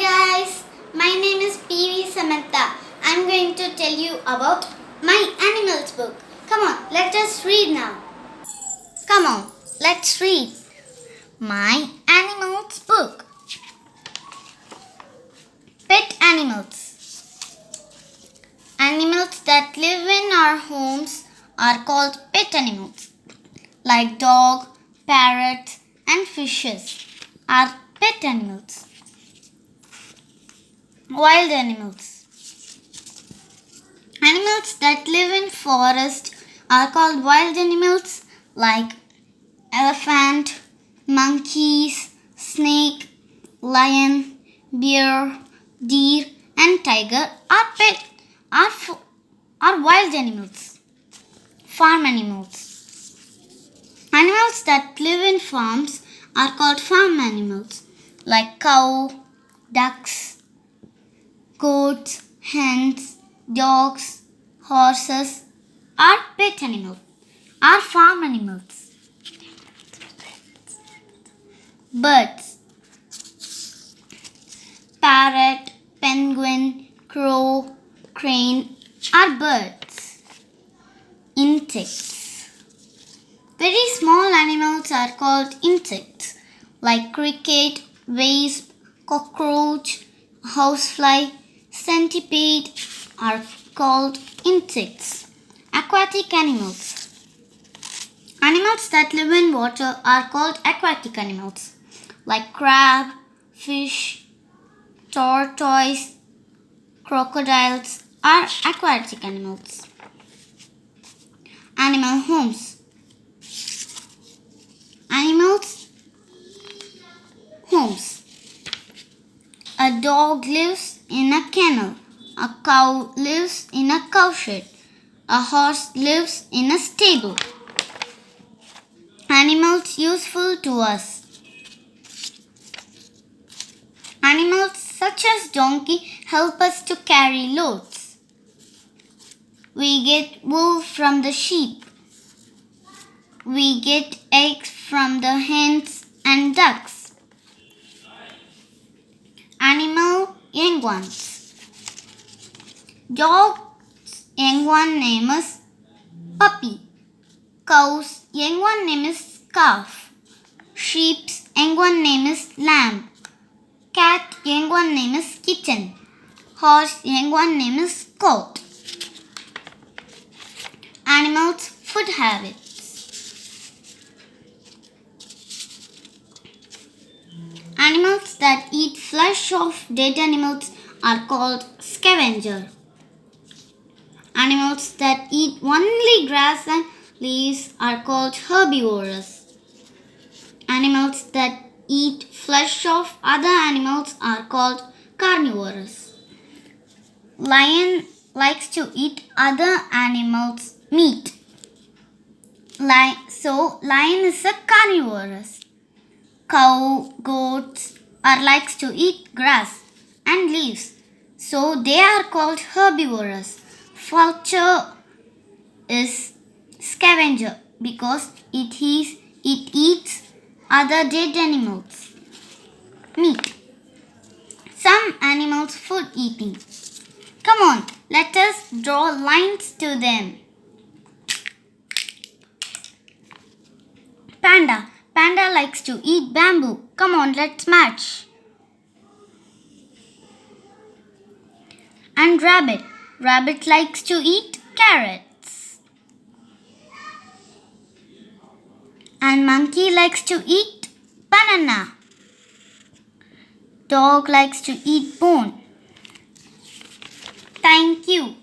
guys, my name is PV Samantha. I'm going to tell you about my animals book. Come on, let us read now. Come on, let's read my animals book. Pet animals. Animals that live in our homes are called pet animals. Like dog, parrots and fishes are pet animals. Wild animals. Animals that live in forest are called wild animals like elephant, monkeys, snake, lion, bear, deer and tiger are wild animals. Farm animals. Animals that live in farms are called farm animals like cow, ducks, goats, hens, dogs, horses are pet animals, are farm animals. Birds. Parrot, penguin, crow, crane are birds. Insects. Very small animals are called insects like cricket, wasp, cockroach, housefly, centipede are called insects. Aquatic animals. Animals that live in water are called aquatic animals like crab, fish, tortoise, crocodiles are aquatic animals. Animal homes. Animals homes. A dog lives in a kennel. A cow lives in a cowshed. A horse lives in a stable. Animals useful to us. Animals such as donkey help us to carry loads. We get wool from the sheep. We get eggs from the hens and ducks. Animal young ones. Dog's young one name is puppy. Cow's young one name is calf. Sheep's young one name is lamb. Cat young one name is kitten. Horse young one name is goat. Animals food habits. Animals that eat flesh of dead animals are called scavenger. Animals that eat only grass and leaves are called herbivores. Animals that eat flesh of other animals are called carnivores. Lion likes to eat other animals' meat. So lion is a carnivorous. Cow, goats likes to eat grass and leaves. So they are called herbivores. Vulture is scavenger because it eats other dead animals' meat. Some animals food eating. Come on, let us draw lines to them. Panda. Panda likes to eat bamboo. Come on, let's match. And rabbit. Rabbit likes to eat carrots. And monkey likes to eat banana. Dog likes to eat bone. Thank you.